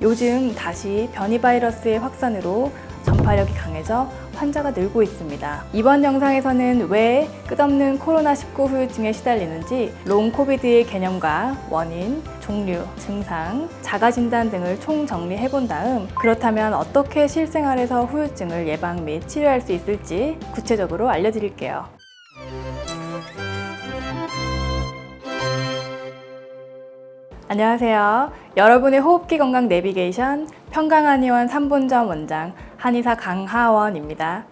요즘 다시 변이 바이러스의 확산으로 전파력이 강해져 환자가 늘고 있습니다. 이번 영상에서는 왜 끝없는 코로나19 후유증에 시달리는지 롱 코비드의 개념과 원인, 종류, 증상, 자가진단 등을 총정리해 본 다음 그렇다면 어떻게 실생활에서 후유증을 예방 및 치료할 수 있을지 구체적으로 알려드릴게요. 안녕하세요. 여러분의 호흡기 건강 내비게이션 평강한의원 3본점 원장 한의사 강하원입니다.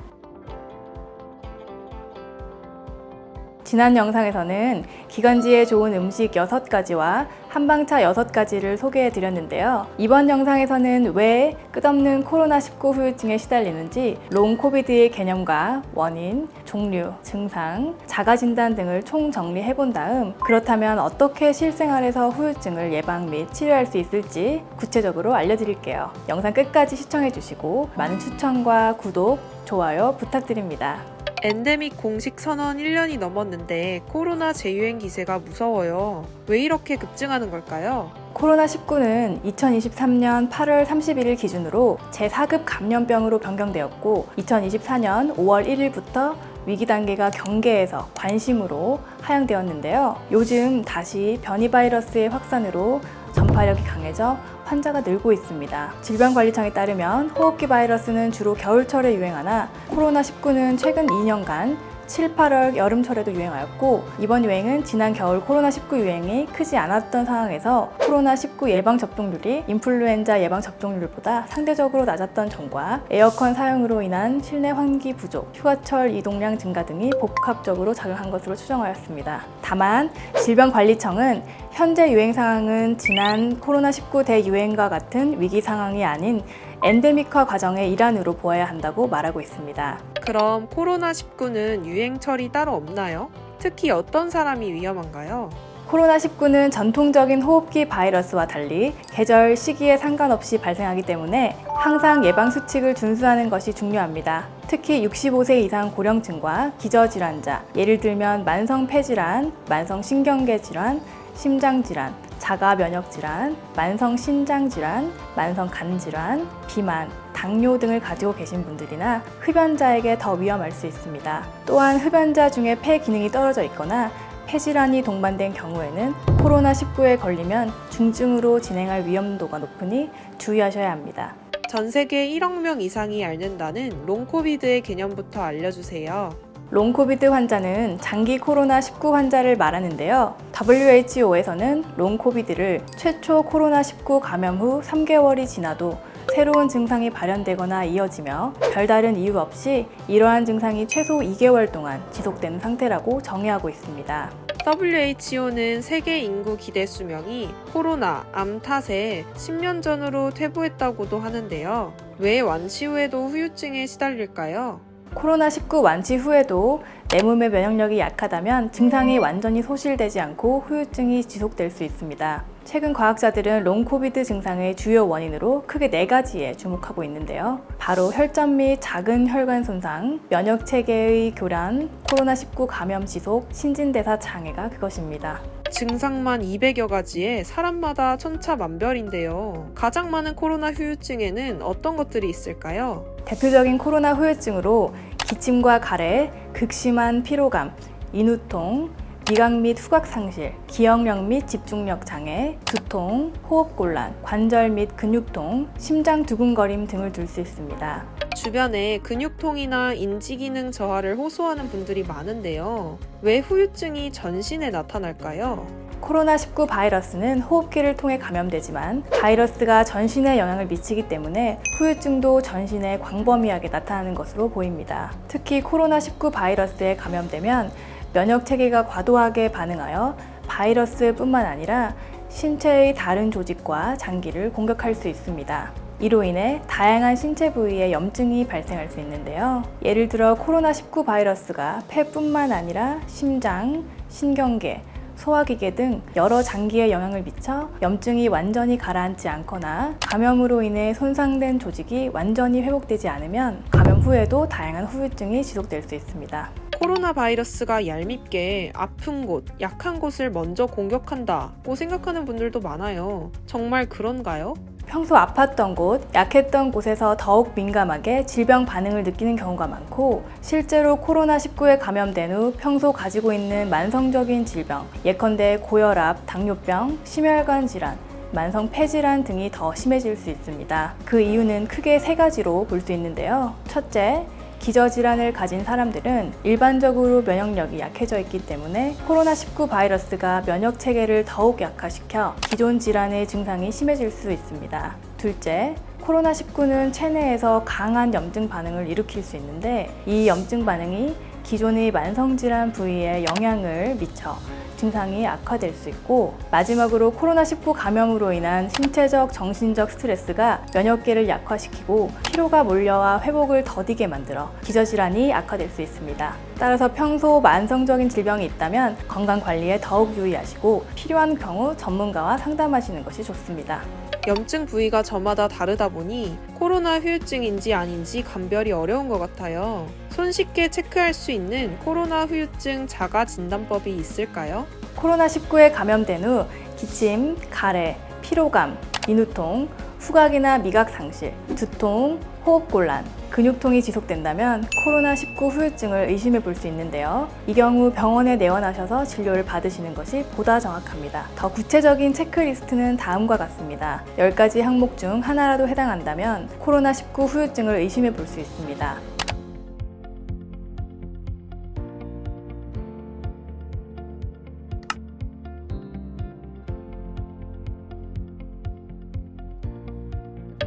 지난 영상에서는 기관지에 좋은 음식 6가지와 한방차 6가지를 소개해 드렸는데요. 이번 영상에서는 왜 끝없는 코로나19 후유증에 시달리는지 롱 코비드의 개념과 원인, 종류, 증상, 자가진단 등을 총정리해 본 다음 그렇다면 어떻게 실생활에서 후유증을 예방 및 치료할 수 있을지 구체적으로 알려드릴게요. 영상 끝까지 시청해 주시고 많은 추천과 구독, 좋아요 부탁드립니다. 엔데믹 공식 선언 1년이 넘었는데 코로나 재유행 기세가 무서워요. 왜 이렇게 급증하는 걸까요? 코로나19는 2023년 8월 31일 기준으로 제4급 감염병으로 변경되었고 2024년 5월 1일부터 위기 단계가 경계에서 관심으로 하향되었는데요. 요즘 다시 변이 바이러스의 확산으로 전파력이 강해져 환자가 늘고 있습니다. 질병관리청에 따르면 호흡기 바이러스는 주로 겨울철에 유행하나 코로나19는 최근 2년간 7, 8월 여름철에도 유행하였고 이번 유행은 지난 겨울 코로나19 유행이 크지 않았던 상황에서 코로나19 예방 접종률이 인플루엔자 예방 접종률보다 상대적으로 낮았던 점과 에어컨 사용으로 인한 실내 환기 부족, 휴가철 이동량 증가 등이 복합적으로 작용한 것으로 추정하였습니다. 다만 질병관리청은 현재 유행 상황은 지난 코로나19 대유행과 같은 위기 상황이 아닌 엔데믹화 과정의 일환으로 보아야 한다고 말하고 있습니다. 그럼 코로나19는 유행철이 따로 없나요? 특히 어떤 사람이 위험한가요? 코로나19는 전통적인 호흡기 바이러스와 달리 계절, 시기에 상관없이 발생하기 때문에 항상 예방수칙을 준수하는 것이 중요합니다. 특히 65세 이상 고령층과 기저질환자, 예를 들면 만성폐질환, 만성신경계질환, 심장질환, 자가면역질환, 만성신장질환, 만성간질환, 비만, 당뇨 등을 가지고 계신 분들이나 흡연자에게 더 위험할 수 있습니다. 또한 흡연자 중에 폐 기능이 떨어져 있거나 폐질환이 동반된 경우에는 코로나19에 걸리면 중증으로 진행할 위험도가 높으니 주의하셔야 합니다. 전 세계 1억 명 이상이 앓는다는 롱코비드의 개념부터 알려주세요. 롱코비드 환자는 장기 코로나19 환자를 말하는데요. WHO에서는 롱코비드를 최초 코로나19 감염 후 3개월이 지나도 새로운 증상이 발현되거나 이어지며 별다른 이유 없이 이러한 증상이 최소 2개월 동안 지속되는 상태라고 정의하고 있습니다. WHO는 세계 인구 기대 수명이 코로나, 암 탓에 10년 전으로 퇴보했다고도 하는데요. 왜 완치 후에도 후유증에 시달릴까요? 코로나19 완치 후에도 내 몸의 면역력이 약하다면 증상이 완전히 소실되지 않고 후유증이 지속될 수 있습니다. 최근 과학자들은 롱코비드 증상의 주요 원인으로 크게 4가지에 주목하고 있는데요. 바로 혈전 및 작은 혈관 손상, 면역체계의 교란, 코로나19 감염 지속, 신진대사 장애가 그것입니다. 증상만 200여 가지에 사람마다 천차만별인데요. 가장 많은 코로나 후유증에는 어떤 것들이 있을까요? 대표적인 코로나 후유증으로 기침과 가래, 극심한 피로감, 인후통, 미각 및 후각 상실, 기억력 및 집중력 장애, 두통, 호흡곤란, 관절 및 근육통, 심장 두근거림 등을 둘 수 있습니다. 주변에 근육통이나 인지기능 저하를 호소하는 분들이 많은데요. 왜 후유증이 전신에 나타날까요? 코로나19 바이러스는 호흡기를 통해 감염되지만 바이러스가 전신에 영향을 미치기 때문에 후유증도 전신에 광범위하게 나타나는 것으로 보입니다. 특히 코로나19 바이러스에 감염되면 면역체계가 과도하게 반응하여 바이러스뿐만 아니라 신체의 다른 조직과 장기를 공격할 수 있습니다. 이로 인해 다양한 신체 부위에 염증이 발생할 수 있는데요. 예를 들어 코로나19 바이러스가 폐뿐만 아니라 심장, 신경계, 소화기계 등 여러 장기에 영향을 미쳐 염증이 완전히 가라앉지 않거나 감염으로 인해 손상된 조직이 완전히 회복되지 않으면 감염 후에도 다양한 후유증이 지속될 수 있습니다. 코로나 바이러스가 얄밉게 아픈 곳, 약한 곳을 먼저 공격한다고 생각하는 분들도 많아요. 정말 그런가요? 평소 아팠던 곳, 약했던 곳에서 더욱 민감하게 질병 반응을 느끼는 경우가 많고, 실제로 코로나19에 감염된 후 평소 가지고 있는 만성적인 질병, 예컨대 고혈압, 당뇨병, 심혈관 질환, 만성 폐질환 등이 더 심해질 수 있습니다. 그 이유는 크게 세 가지로 볼 수 있는데요. 첫째, 기저질환을 가진 사람들은 일반적으로 면역력이 약해져 있기 때문에 코로나19 바이러스가 면역 체계를 더욱 약화시켜 기존 질환의 증상이 심해질 수 있습니다. 둘째, 코로나19는 체내에서 강한 염증 반응을 일으킬 수 있는데 이 염증 반응이 기존의 만성질환 부위에 영향을 미쳐 증상이 악화될 수 있고, 마지막으로 코로나19 감염으로 인한 신체적, 정신적 스트레스가 면역계를 약화시키고 피로가 몰려와 회복을 더디게 만들어 기저질환이 악화될 수 있습니다. 따라서 평소 만성적인 질병이 있다면 건강관리에 더욱 유의하시고 필요한 경우 전문가와 상담하시는 것이 좋습니다. 염증 부위가 저마다 다르다 보니 코로나 후유증인지 아닌지 감별이 어려운 것 같아요. 손쉽게 체크할 수 있는 코로나 후유증 자가 진단법이 있을까요? 코로나19에 감염된 후 기침, 가래, 피로감, 인후통, 후각이나 미각 상실, 두통, 호흡곤란, 근육통이 지속된다면 코로나19 후유증을 의심해 볼 수 있는데요. 이 경우 병원에 내원하셔서 진료를 받으시는 것이 보다 정확합니다. 더 구체적인 체크리스트는 다음과 같습니다. 10가지 항목 중 하나라도 해당한다면 코로나19 후유증을 의심해 볼 수 있습니다.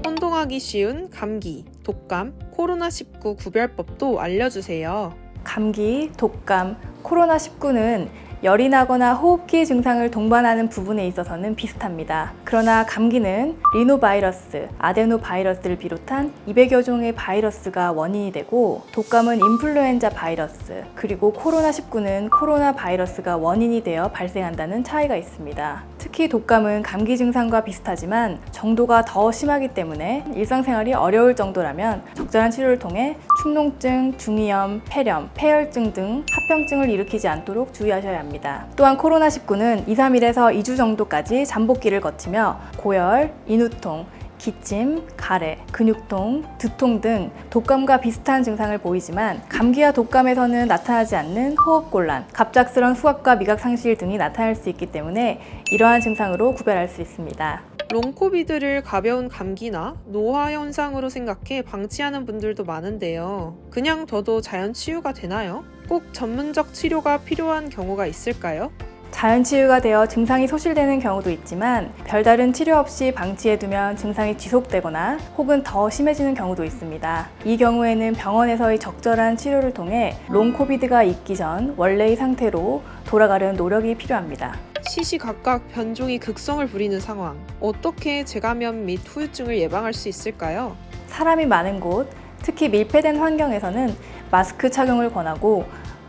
혼동하기 쉬운 감기, 독감, 코로나19 구별법도 알려주세요. 감기, 독감, 코로나19는 열이 나거나 호흡기 증상을 동반하는 부분에 있어서는 비슷합니다. 그러나 감기는 리노바이러스, 아데노바이러스를 비롯한 200여 종의 바이러스가 원인이 되고, 독감은 인플루엔자 바이러스, 그리고 코로나19는 코로나 바이러스가 원인이 되어 발생한다는 차이가 있습니다. 특히 독감은 감기 증상과 비슷하지만 정도가 더 심하기 때문에 일상생활이 어려울 정도라면 적절한 치료를 통해 축농증, 중이염, 폐렴, 폐혈증 등 합병증을 일으키지 않도록 주의하셔야 합니다. 또한 코로나19는 2, 3일에서 2주 정도까지 잠복기를 거치며 고열, 인후통, 기침, 가래, 근육통, 두통 등 독감과 비슷한 증상을 보이지만 감기와 독감에서는 나타나지 않는 호흡곤란, 갑작스런 후각과 미각 상실 등이 나타날 수 있기 때문에 이러한 증상으로 구별할 수 있습니다. 롱코비드를 가벼운 감기나 노화 현상으로 생각해 방치하는 분들도 많은데요. 그냥 둬도 자연 치유가 되나요? 꼭 전문적 치료가 필요한 경우가 있을까요? 자연 치유가 되어 증상이 소실되는 경우도 있지만 별다른 치료 없이 방치해두면 증상이 지속되거나 혹은 더 심해지는 경우도 있습니다. 이 경우에는 병원에서의 적절한 치료를 통해 롱코비드가 있기 전 원래의 상태로 돌아가려는 노력이 필요합니다. 시시각각 변종이 극성을 부리는 상황, 어떻게 재감염 및 후유증을 예방할 수 있을까요? 사람이 많은 곳, 특히 밀폐된 환경에서는 마스크 착용을 권하고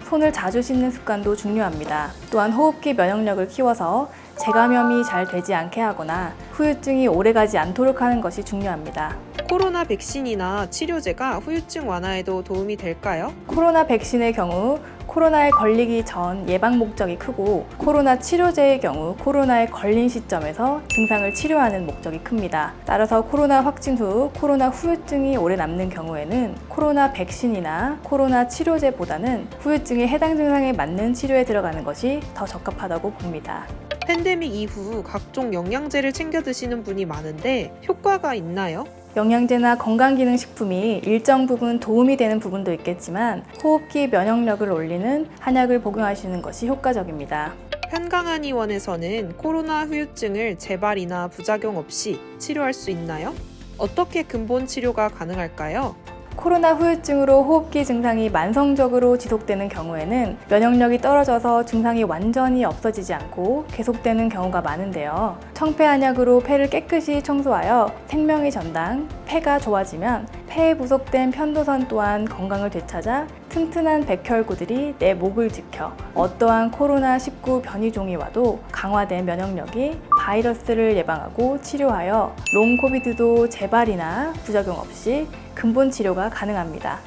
손을 자주 씻는 습관도 중요합니다. 또한 호흡기 면역력을 키워서 재감염이 잘 되지 않게 하거나 후유증이 오래가지 않도록 하는 것이 중요합니다. 코로나 백신이나 치료제가 후유증 완화에도 도움이 될까요? 코로나 백신의 경우 코로나에 걸리기 전 예방 목적이 크고, 코로나 치료제의 경우 코로나에 걸린 시점에서 증상을 치료하는 목적이 큽니다. 따라서 코로나 확진 후 코로나 후유증이 오래 남는 경우에는 코로나 백신이나 코로나 치료제보다는 후유증에 해당 증상에 맞는 치료에 들어가는 것이 더 적합하다고 봅니다. 팬데믹 이후 각종 영양제를 챙겨 드시는 분이 많은데 효과가 있나요? 영양제나 건강기능식품이 일정 부분 도움이 되는 부분도 있겠지만 호흡기 면역력을 올리는 한약을 복용하시는 것이 효과적입니다. 편강한의원에서는 코로나 후유증을 재발이나 부작용 없이 치료할 수 있나요? 어떻게 근본 치료가 가능할까요? 코로나 후유증으로 호흡기 증상이 만성적으로 지속되는 경우에는 면역력이 떨어져서 증상이 완전히 없어지지 않고 계속되는 경우가 많은데요. 청폐한약으로 폐를 깨끗이 청소하여 생명의 전당, 폐가 좋아지면 폐에 부속된 편도선 또한 건강을 되찾아 튼튼한 백혈구들이 내 목을 지켜 어떠한 코로나19 변이종이 와도 강화된 면역력이 바이러스를 예방하고 치료하여 롱코비드도 재발이나 부작용 없이 근본 치료가 가능합니다.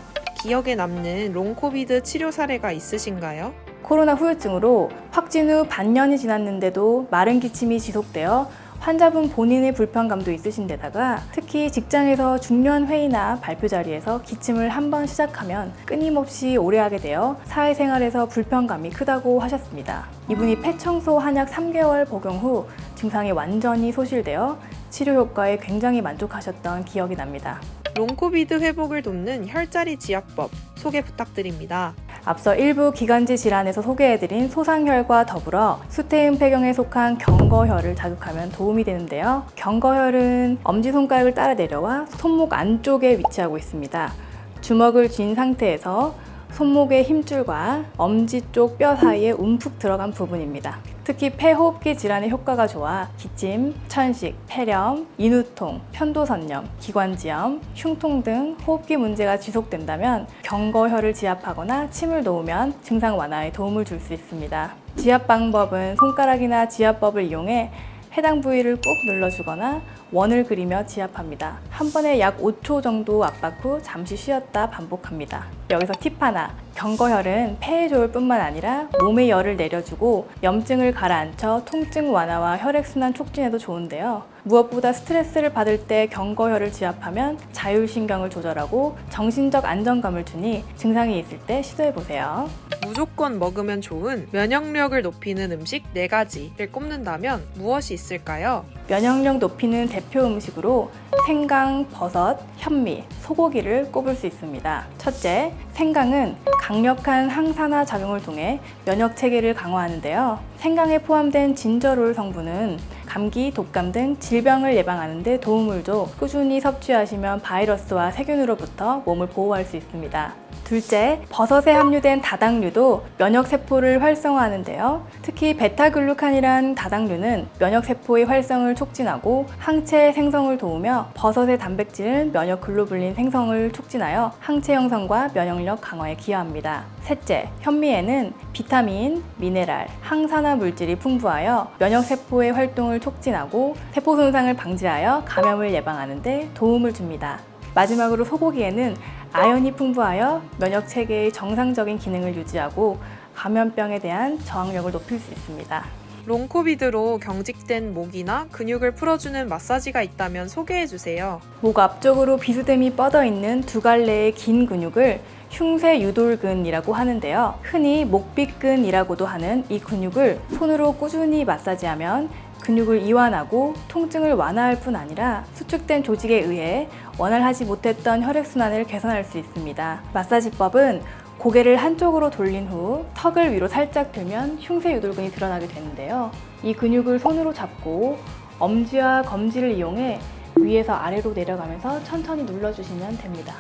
기억에 남는 롱코비드 치료 사례가 있으신가요? 코로나 후유증으로 확진 후 반년이 지났는데도 마른 기침이 지속되어 환자분 본인의 불편감도 있으신 데다가 특히 직장에서 중요한 회의나 발표 자리에서 기침을 한 번 시작하면 끊임없이 오래 하게 되어 사회생활에서 불편감이 크다고 하셨습니다. 이분이 폐청소 한약 3개월 복용 후 증상이 완전히 소실되어 치료 효과에 굉장히 만족하셨던 기억이 납니다. 롱코비드 회복을 돕는 혈자리 지압법 소개 부탁드립니다. 앞서 일부 기관지 질환에서 소개해드린 소상혈과 더불어 수태음폐경에 속한 경거혈을 자극하면 도움이 되는데요. 경거혈은 엄지손가락을 따라 내려와 손목 안쪽에 위치하고 있습니다. 주먹을 쥔 상태에서 손목의 힘줄과 엄지 쪽 뼈 사이에 움푹 들어간 부분입니다. 특히 폐호흡기 질환에 효과가 좋아 기침, 천식, 폐렴, 인후통, 편도선염, 기관지염, 흉통 등 호흡기 문제가 지속된다면 경거혈을 지압하거나 침을 놓으면 증상 완화에 도움을 줄 수 있습니다. 지압 방법은 손가락이나 지압법을 이용해 해당 부위를 꾹 눌러주거나 원을 그리며 지압합니다. 한 번에 약 5초 정도 압박 후 잠시 쉬었다 반복합니다. 여기서 팁 하나. 경거혈은 폐에 좋을 뿐만 아니라 몸의 열을 내려주고 염증을 가라앉혀 통증 완화와 혈액순환 촉진에도 좋은데요. 무엇보다 스트레스를 받을 때 경거혈을 지압하면 자율신경을 조절하고 정신적 안정감을 주니 증상이 있을 때 시도해보세요. 무조건 먹으면 좋은 면역력을 높이는 음식 4가지를 꼽는다면 무엇이 있을까요? 면역력 높이는 대표 음식으로 생강, 버섯, 현미, 소고기를 꼽을 수 있습니다. 첫째, 생강은 강력한 항산화 작용을 통해 면역 체계를 강화하는데요. 생강에 포함된 진저롤 성분은 감기, 독감 등 질병을 예방하는 데 도움을 줘 꾸준히 섭취하시면 바이러스와 세균으로부터 몸을 보호할 수 있습니다. 둘째, 버섯에 함유된 다당류도 면역세포를 활성화하는데요. 특히 베타글루칸이란 다당류는 면역세포의 활성을 촉진하고 항체 생성을 도우며 버섯의 단백질은 면역글로불린 생성을 촉진하여 항체 형성과 면역력 강화에 기여합니다. 셋째, 현미에는 비타민, 미네랄, 항산화 물질이 풍부하여 면역세포의 활동을 촉진하고 세포 손상을 방지하여 감염을 예방하는 데 도움을 줍니다. 마지막으로 소고기에는 아연이 풍부하여 면역 체계의 정상적인 기능을 유지하고 감염병에 대한 저항력을 높일 수 있습니다. 롱코비드로 경직된 목이나 근육을 풀어주는 마사지가 있다면 소개해주세요. 목 앞쪽으로 비스듬히 뻗어 있는 두 갈래의 긴 근육을 흉쇄유돌근이라고 하는데요. 흔히 목비근이라고도 하는 이 근육을 손으로 꾸준히 마사지하면 근육을 이완하고 통증을 완화할 뿐 아니라 수축된 조직에 의해 원활하지 못했던 혈액순환을 개선할 수 있습니다. 마사지법은 고개를 한쪽으로 돌린 후 턱을 위로 살짝 들면 흉쇄유돌근이 드러나게 되는데요. 이 근육을 손으로 잡고 엄지와 검지를 이용해 위에서 아래로 내려가면서 천천히 눌러주시면 됩니다.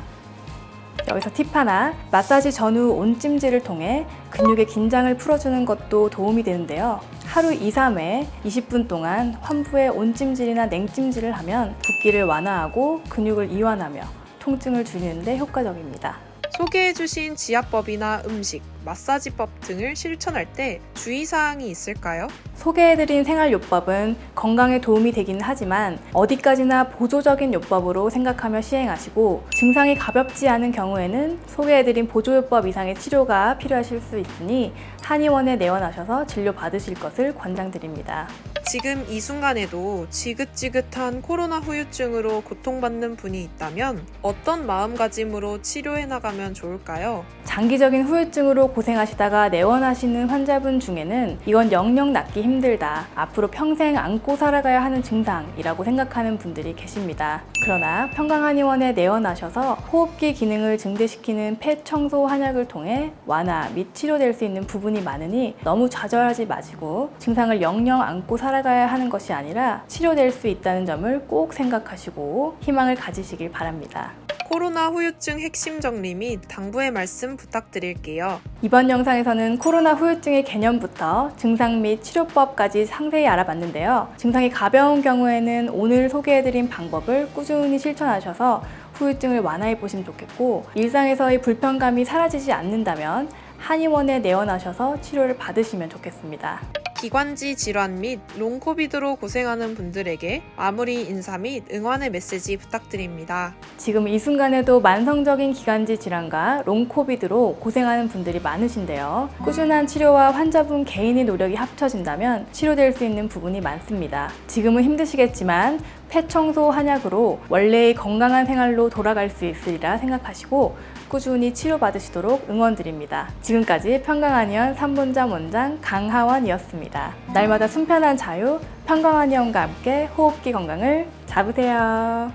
여기서 팁 하나, 마사지 전후 온찜질을 통해 근육의 긴장을 풀어주는 것도 도움이 되는데요. 하루 2, 3회 20분 동안 환부에 온찜질이나 냉찜질을 하면 붓기를 완화하고 근육을 이완하며 통증을 줄이는 데 효과적입니다. 소개해주신 지압법이나 음식, 마사지법 등을 실천할 때 주의사항이 있을까요? 소개해드린 생활요법은 건강에 도움이 되긴 하지만 어디까지나 보조적인 요법으로 생각하며 시행하시고 증상이 가볍지 않은 경우에는 소개해드린 보조요법 이상의 치료가 필요하실 수 있으니 한의원에 내원하셔서 진료 받으실 것을 권장드립니다. 지금 이 순간에도 지긋지긋한 코로나 후유증으로 고통받는 분이 있다면 어떤 마음가짐으로 치료해 나가면 좋을까요? 장기적인 후유증으로 고생하시다가 내원하시는 환자분 중에는 이건 영영 낫기 힘들다, 앞으로 평생 안고 살아가야 하는 증상이라고 생각하는 분들이 계십니다. 그러나 평강한의원에 내원하셔서 호흡기 기능을 증대시키는 폐청소 한약을 통해 완화 및 치료될 수 있는 부분이 많으니 너무 좌절하지 마시고 증상을 영영 안고 살아가야 하는 것이 아니라 치료될 수 있다는 점을 꼭 생각하시고 희망을 가지시길 바랍니다. 코로나 후유증 핵심 정리 및 당부의 말씀 부탁드릴게요. 이번 영상에서는 코로나 후유증의 개념부터 증상 및 치료법까지 상세히 알아봤는데요. 증상이 가벼운 경우에는 오늘 소개해드린 방법을 꾸준히 실천하셔서 후유증을 완화해 보시면 좋겠고, 일상에서의 불편감이 사라지지 않는다면 한의원에 내원하셔서 치료를 받으시면 좋겠습니다. 기관지 질환 및 롱코비드로 고생하는 분들에게 마무리 인사 및 응원의 메시지 부탁드립니다. 지금 이 순간에도 만성적인 기관지 질환과 롱코비드로 고생하는 분들이 많으신데요. 꾸준한 치료와 환자분 개인의 노력이 합쳐진다면 치료될 수 있는 부분이 많습니다. 지금은 힘드시겠지만 폐 청소 한약으로 원래의 건강한 생활로 돌아갈 수 있으리라 생각하시고 꾸준히 치료받으시도록 응원드립니다. 지금까지 평강한의원 3분점 원장 강하원이었습니다. 날마다 순편한 자유, 평강한의원과 함께 호흡기 건강을 잡으세요.